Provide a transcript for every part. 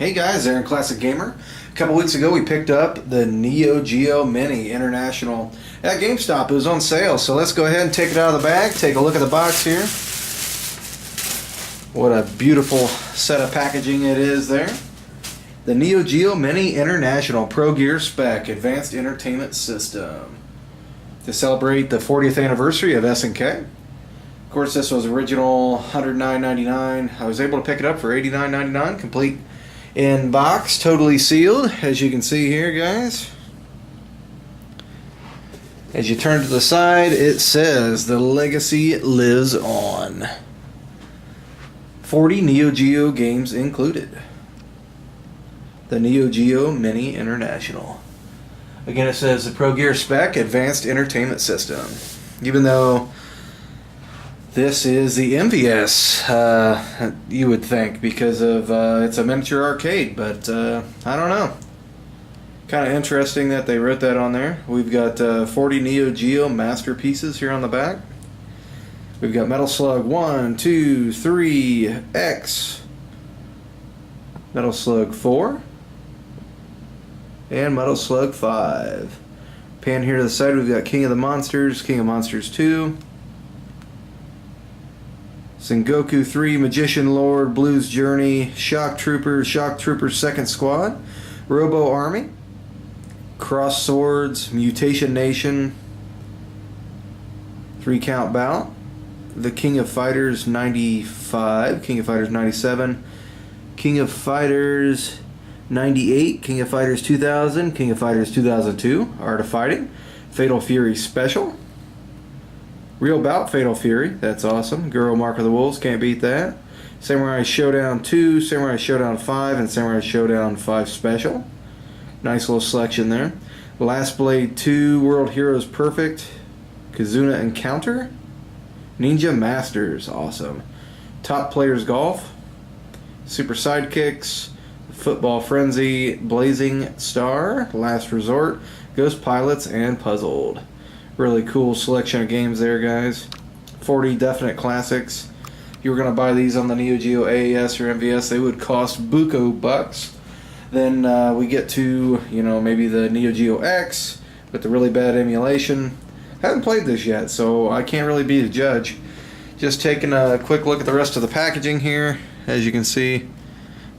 Hey guys, Aaron Classic Gamer. A couple weeks ago we picked up the Neo Geo Mini International at GameStop. It was on sale, so let's go ahead and take it out of the bag, take a look at the box here. What a beautiful set of packaging it is there. The Neo Geo Mini International Pro Gear Spec Advanced Entertainment System. To celebrate the 40th anniversary of S&K. Of course, this was original $109.99. I was able to pick it up for $89.99, complete in box, totally sealed, as you can see here, guys. As you turn to the side, it says the legacy lives on. 40 Neo Geo games included. The Neo Geo Mini International. Again, it says the Pro Gear Spec Advanced Entertainment System. Even though this is the MVS, you would think, because of it's a miniature arcade, but I don't know. Kind of interesting that they wrote that on there. We've got 40 Neo Geo masterpieces here on the back. We've got Metal Slug 1, 2, 3, X, Metal Slug 4, and Metal Slug 5. Pan here to the side, we've got King of Monsters 2, Sengoku 3, Magician Lord, Blues Journey, Shock Troopers 2nd Squad, Robo Army, Cross Swords, Mutation Nation, 3 Count Bout, the King of Fighters 95, King of Fighters 97, King of Fighters 98, King of Fighters 2000, King of Fighters 2002, Art of Fighting, Fatal Fury Special, Real Bout Fatal Fury, that's awesome. Guro Mark of the Wolves, can't beat that. Samurai Showdown 2, Samurai Showdown 5, and Samurai Showdown 5 Special. Nice little selection there. Last Blade 2, World Heroes Perfect, Kazuna Encounter, Ninja Masters, awesome. Top Players Golf, Super Sidekicks, Football Frenzy, Blazing Star, Last Resort, Ghost Pilots, and Puzzled. Really cool selection of games there, guys. 40 definite classics. If you were going to buy these on the Neo Geo AES or MVS, they would cost buco bucks. Then we get to, maybe the Neo Geo X with the really bad emulation. Haven't played this yet, so I can't really be the judge. Just taking a quick look at the rest of the packaging here. As you can see,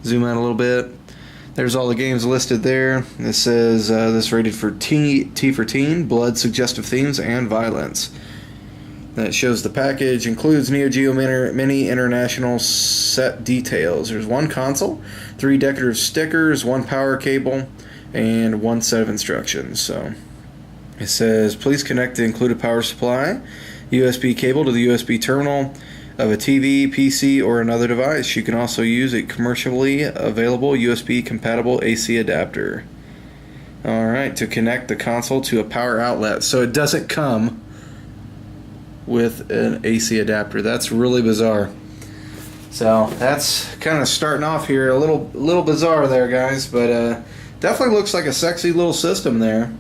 zoom out a little bit. There's all the games listed there. This says this rated for T for teen, blood, suggestive themes, and violence. That shows the package includes Neo Geo Mini International set details. There's 1 console, 3 decorative stickers, 1 power cable, and 1 set of instructions. So it says please connect the included power supply USB cable to the USB terminal of a TV, PC, or another device. You can also use a commercially available USB compatible AC adapter. Alright, to connect the console to a power outlet. So it doesn't come with an AC adapter. That's really bizarre. So that's kind of starting off here a little bizarre there, guys, but definitely looks like a sexy little system there.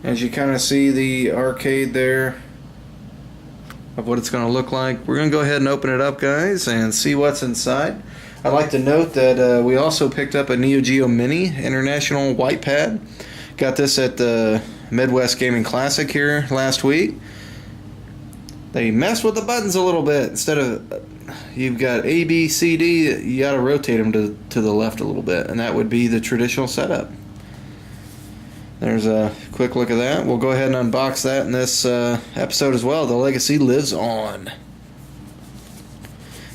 As you kind of see the arcade there of what it's going to look like. We're going to go ahead and open it up, guys, and see what's inside. I'd like to note that we also picked up a Neo Geo Mini International white pad. Got this at the Midwest Gaming Classic here last week. They messed with the buttons a little bit. Instead of you've got A, B, C, D, you got to rotate them to the left a little bit, and that would be the traditional setup. There's a quick look at that. We'll go ahead and unbox that in this episode as well. The legacy lives on.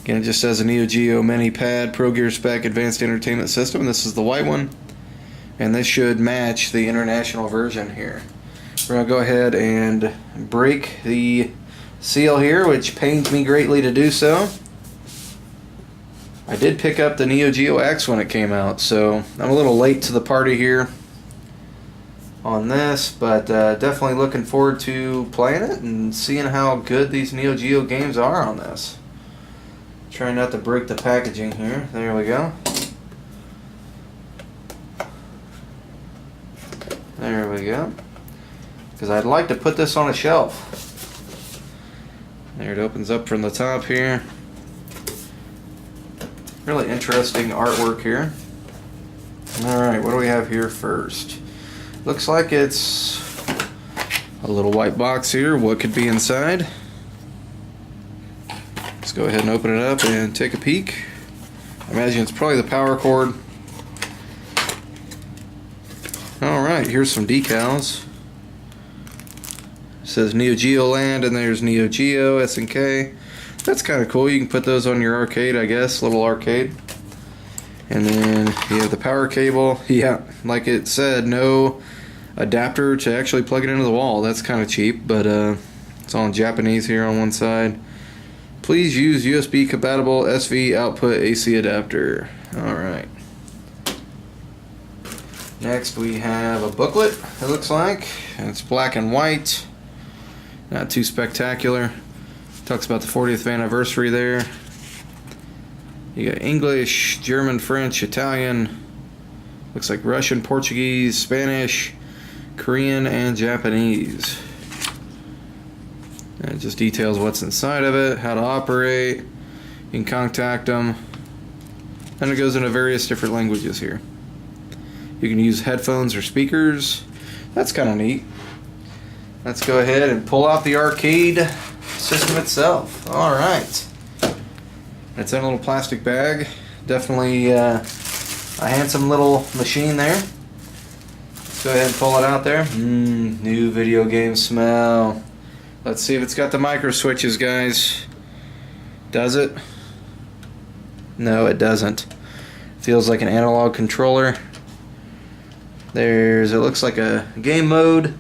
Again, it just says a Neo Geo Mini Pad Pro Gear Spec Advanced Entertainment System. This is the white one. And this should match the international version here. We're going to go ahead and break the seal here, which pains me greatly to do so. I did pick up the Neo Geo X when it came out, so I'm a little late to the party here on this, but definitely looking forward to playing it and seeing how good these Neo Geo games are on this. Trying not to break the packaging here. There we go. There we go. Because I'd like to put this on a shelf. There it opens up from the top here. Really interesting artwork here. Alright, what do we have here first? Looks like it's a little white box here. What could be inside? Let's go ahead and open it up and take a peek. I imagine it's probably the power cord. Alright, here's some decals. It says Neo Geo Land, and there's Neo Geo, SNK. That's kind of cool. You can put those on your arcade, I guess, little arcade. And then you have the power cable. Yeah, like it said, no adapter to actually plug it into the wall. That's kind of cheap, but it's all in Japanese here on one side. Please use USB compatible SV output AC adapter. Alright. Next we have a booklet, it looks like. And it's black and white. Not too spectacular. Talks about the 40th anniversary there. You got English, German, French, Italian. Looks like Russian, Portuguese, Spanish, Korean, and Japanese. And it just details what's inside of it, how to operate. You can contact them. And it goes into various different languages here. You can use headphones or speakers. That's kind of neat. Let's go ahead and pull out the arcade system itself. Alright. It's in a little plastic bag. Definitely a handsome little machine there. Let's go ahead and pull it out there. New video game smell. Let's see if it's got the micro switches, guys. Does it? No, it doesn't. Feels like an analog controller. It looks like a game mode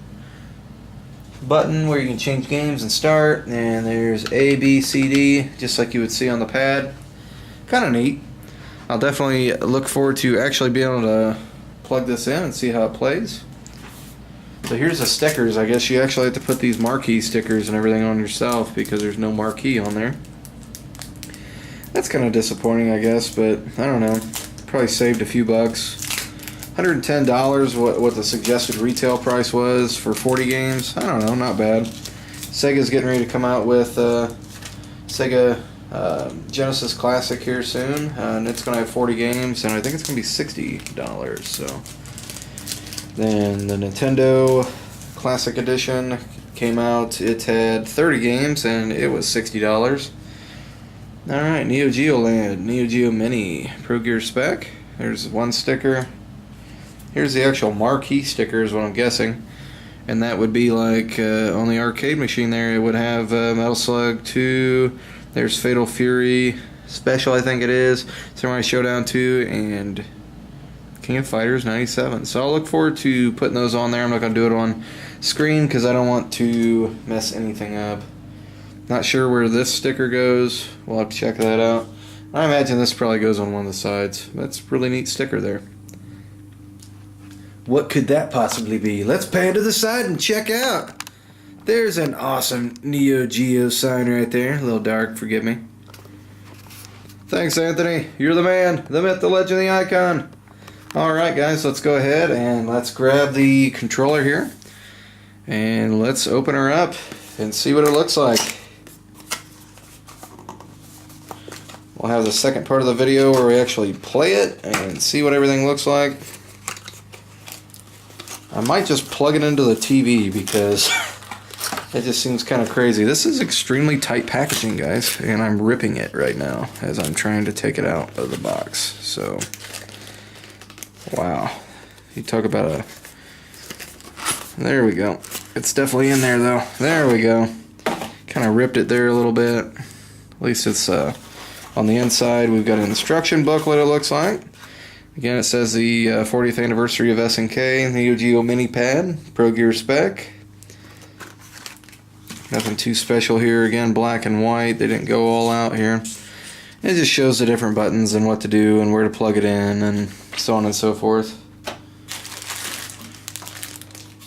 button where you can change games and start. And there's A, B, C, D, just like you would see on the pad. Kind of neat. I'll definitely look forward to actually being able to plug this in and see how it plays. So here's the stickers. I guess you actually have to put these marquee stickers and everything on yourself because there's no marquee on there. That's kind of disappointing, I guess, but I don't know. Probably saved a few bucks. $110, what the suggested retail price was for 40 games. I don't know, not bad. Sega's getting ready to come out with Sega Genesis Classic here soon, and it's going to have 40 games, and I think it's going to be $60. So then the Nintendo Classic Edition came out. It had 30 games, and it was $60. Alright, Neo Geo Land, Neo Geo Mini, Pro Gear spec. There's one sticker. Here's the actual marquee sticker is what I'm guessing. And that would be like on the arcade machine there. It would have Metal Slug 2. There's Fatal Fury Special, I think it is. Samurai Showdown 2 and King of Fighters 97. So I'll look forward to putting those on there. I'm not going to do it on screen because I don't want to mess anything up. Not sure where this sticker goes. We'll have to check that out. I imagine this probably goes on one of the sides. That's a really neat sticker there. What could that possibly be? Let's pan to the side and check out. There's an awesome Neo Geo sign right there. A little dark, forgive me. Thanks, Anthony. You're the man. The myth, the legend, the icon. Alright, guys, let's go ahead and let's grab the controller here. And let's open her up and see what it looks like. We'll have the second part of the video where we actually play it and see what everything looks like. I might just plug it into the TV because it just seems kind of crazy. This is extremely tight packaging, guys, and I'm ripping it right now as I'm trying to take it out of the box. So, wow. You talk about a... There we go. It's definitely in there, though. There we go. Kind of ripped it there a little bit. At least it's on the inside. We've got an instruction booklet, it looks like. Again, it says the 40th anniversary of SNK, Neo Geo Mini Pad, Pro Gear spec. Nothing too special here. Again, black and white. They didn't go all out here. It just shows the different buttons and what to do and where to plug it in and so on and so forth.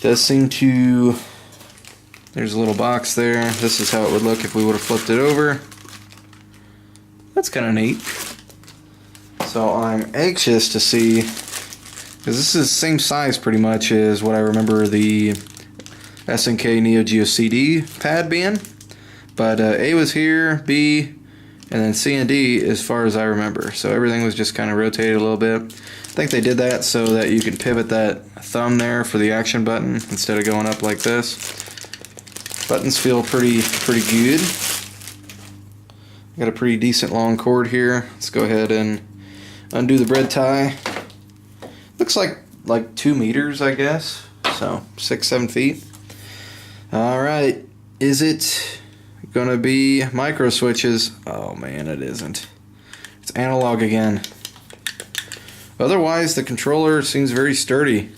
Does seem to... There's a little box there. This is how it would look if we would have flipped it over. That's kind of neat. So I'm anxious to see, because this is the same size pretty much as what I remember the SNK Neo Geo CD pad being. But A was here, B and then C and D as far as I remember. So everything was just kind of rotated a little bit. I think they did that so that you can pivot that thumb there for the action button instead of going up like this. Buttons feel pretty good. Got a pretty decent long cord here. Let's go ahead and undo the bread tie. Looks like 2 meters, I guess. So 6-7 feet. All right, is it gonna be micro switches? Oh man, it isn't. It's analog again. Otherwise, the controller seems very sturdy.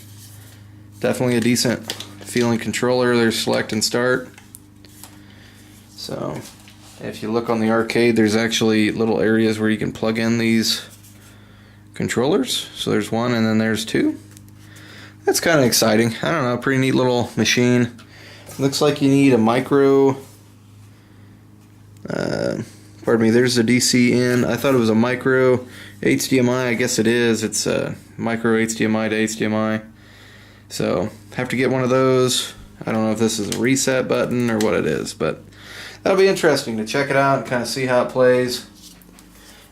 Definitely a decent feeling controller. There's select and start. So if you look on the arcade, there's actually little areas where you can plug in these controllers. So there's one and then there's two. That's kind of exciting. I don't know, pretty neat little machine. Looks like you need a micro, pardon me, there's a DC in. I thought it was a micro HDMI. I guess it is. It's a micro HDMI to HDMI. So have to get one of those. I don't know if this is a reset button or what it is, but that'll be interesting to check it out and kind of see how it plays.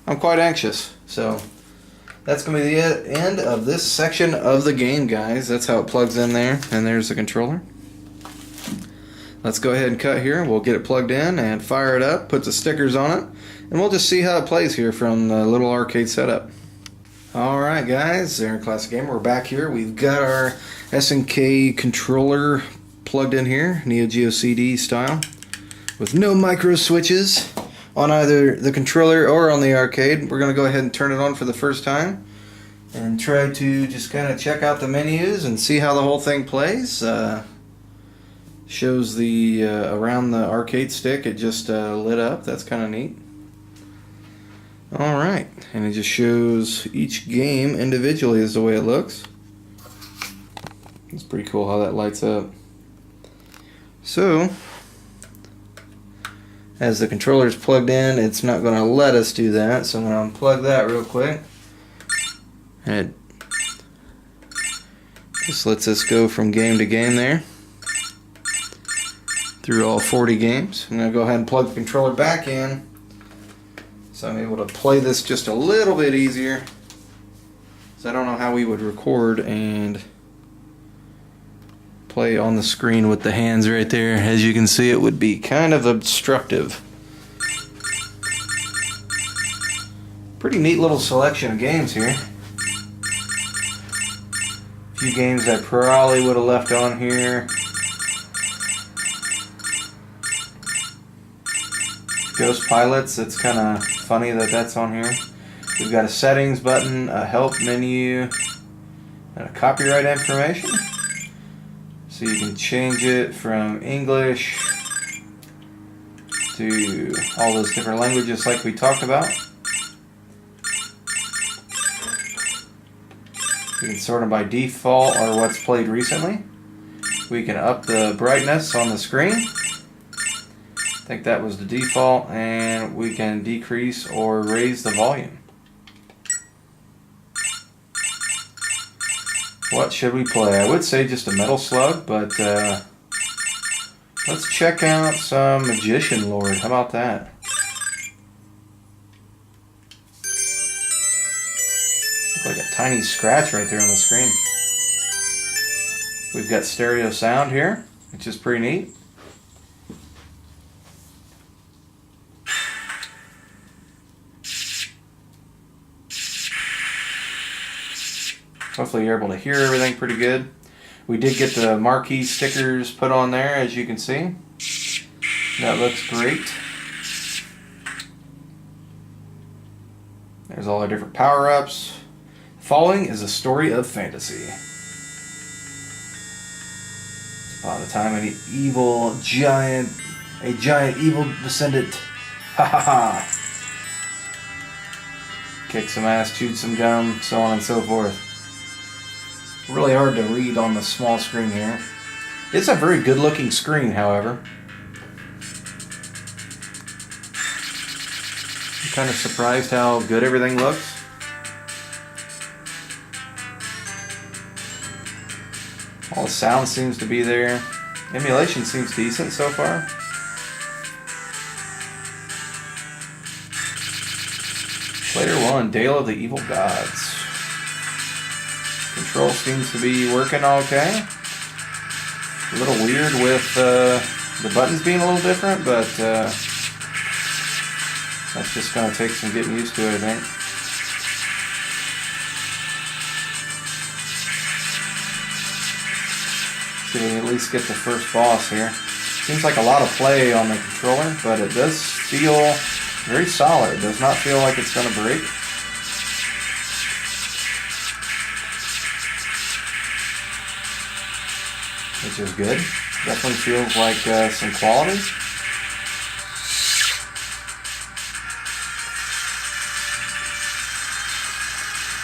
I'm quite anxious. So that's going to be the end of this section of the game, guys. That's how it plugs in there, and there's the controller. Let's go ahead and cut here. We'll get it plugged in and fire it up, put the stickers on it, and we'll just see how it plays here from the little arcade setup. Alright guys, Aaron Classic Gamer, we're back here. We've got our SNK controller plugged in here, Neo Geo CD style, with no micro switches on either the controller or on the arcade. We're going to go ahead and turn it on for the first time and try to just kind of check out the menus and see how the whole thing plays. Shows the around the arcade stick, it just lit up. That's kind of neat. Alright, and it just shows each game individually is the way it looks. It's pretty cool how that lights up. So as the controller is plugged in, it's not going to let us do that, so I'm going to unplug that real quick. And it just lets us go from game to game there, through all 40 games. I'm going to go ahead and plug the controller back in, so I'm able to play this just a little bit easier. So I don't know how we would record and play on the screen with the hands right there. As you can see, it would be kind of obstructive. Pretty neat little selection of games here. A few games I probably would have left on here. Ghost Pilots, it's kind of funny that that's on here. We've got a settings button, a help menu, and a copyright information. So you can change it from English to all those different languages like we talked about. We can sort them by default or what's played recently. We can up the brightness on the screen. I think that was the default, and we can decrease or raise the volume. What should we play? I would say just a Metal Slug, but let's check out some Magician Lord. How about that? Look like a tiny scratch right there on the screen. We've got stereo sound here, which is pretty neat. Hopefully you're able to hear everything pretty good. We did get the marquee stickers put on there, as you can see. That looks great. There's all our different power-ups. Following is a story of fantasy. It's upon a time an giant evil descendant. Ha ha ha. Kicked some ass, chewed some gum, so on and so forth. Really hard to read on the small screen here. It's a very good looking screen, however. I'm kind of surprised how good everything looks. All the sound seems to be there. Emulation seems decent so far. 1, Dale of the Evil Gods. Control seems to be working okay. A little weird with the buttons being a little different, but that's just going to take some getting used to, I think. See if we can at least get the first boss here. Seems like a lot of play on the controller, but it does feel very solid. It does not feel like it's going to break. Which is good. Definitely feels like some quality.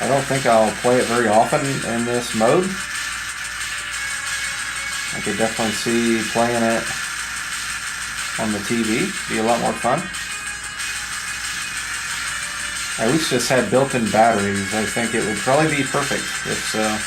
I don't think I'll play it very often in this mode. I could definitely see playing it on the TV. Be a lot more fun. I wish this had built-in batteries. I think it would probably be perfect if so.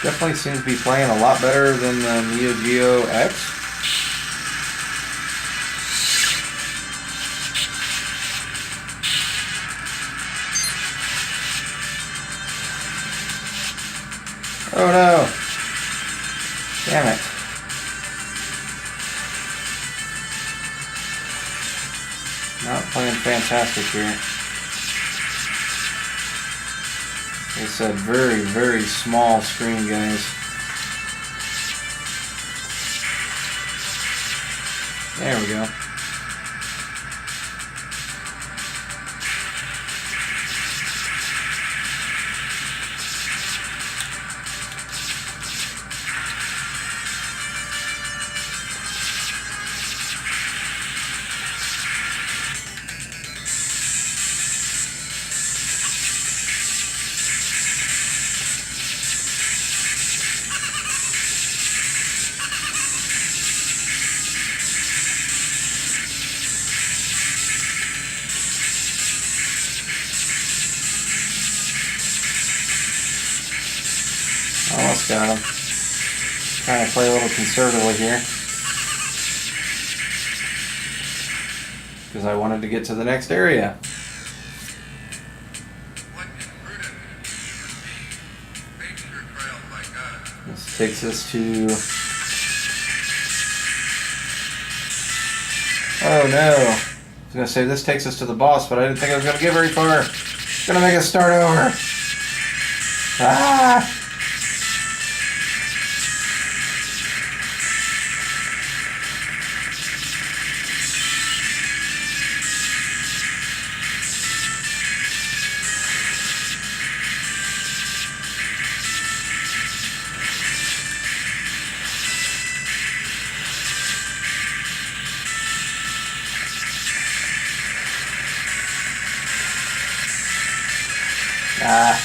Definitely seems to be playing a lot better than the Neo Geo X. Oh no! Damn it. Not playing fantastic here. It's a very, very small screen, guys. There we go. Almost got him. Trying to play a little conservatively here. Because I wanted to get to the next area. This takes us to... Oh no. I was going to say this takes us to the boss, but I didn't think I was going to get very far. It's going to make us start over. Ah! Ah,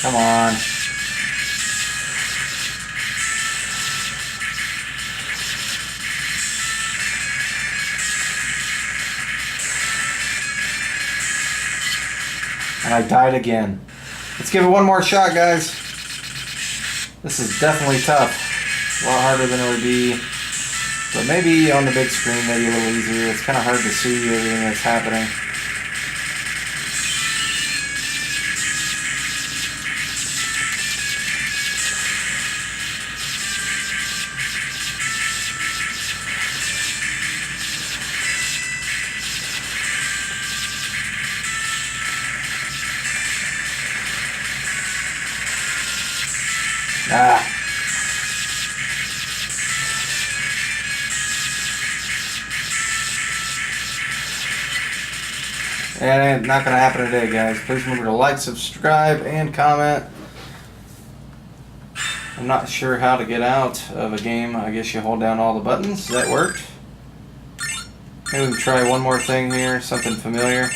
come on. And I died again. Let's give it one more shot, guys. This is definitely tough. A lot harder than it would be. But maybe on the big screen, maybe a little easier. It's kind of hard to see everything that's happening. Ah. And it's not going to happen today, guys. Please remember to like, subscribe, and comment. I'm not sure how to get out of a game. I guess you hold down all the buttons. That worked. Maybe we can try one more thing here. Something familiar.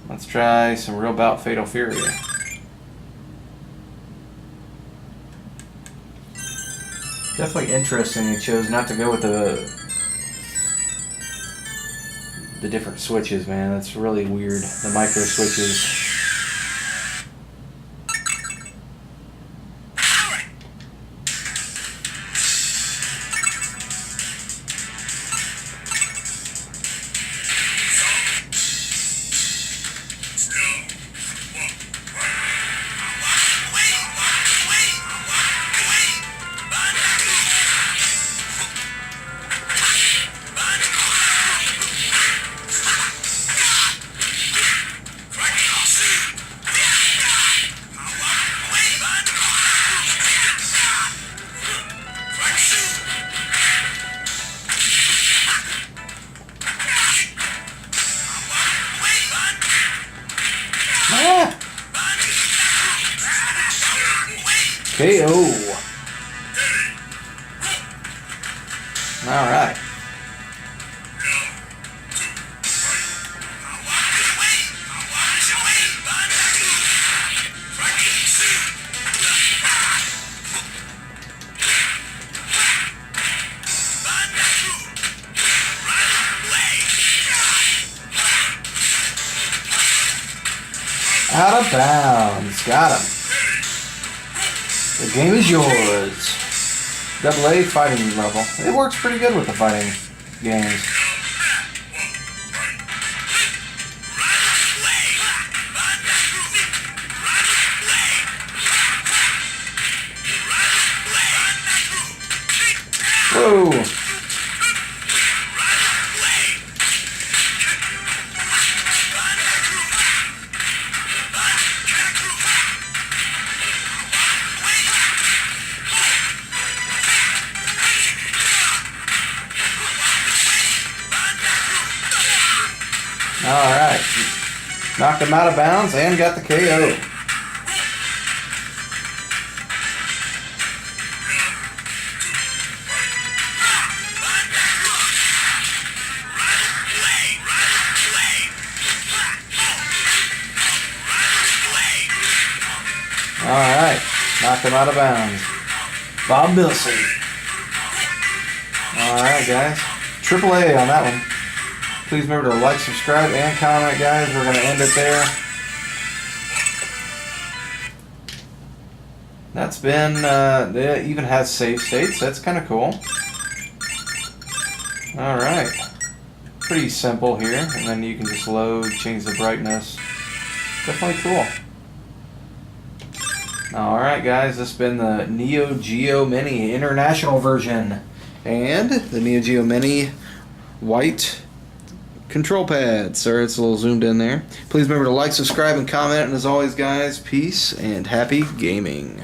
Let's try some Real Bout Fatal Fury. Definitely interesting. He chose not to go with the different switches, man. That's really weird. The micro switches. KO. Alright. Out of bounds. Got him. The game is yours. AA fighting level. It works pretty good with the fighting games. Whoa. Alright. Knocked him out of bounds and got the KO. Alright. Knocked him out of bounds. Bob Milson. Alright, guys. AAA on that one. Please remember to like, subscribe, and comment, guys. We're going to end it there. That's been, it even has save states. That's kind of cool. Alright. Pretty simple here. And then you can just load, change the brightness. Definitely cool. Alright, guys. This has been the Neo Geo Mini International version. And the Neo Geo Mini white control pad. Sorry, it's a little zoomed in there. Please remember to like, subscribe, and comment. And as always, guys, peace and happy gaming.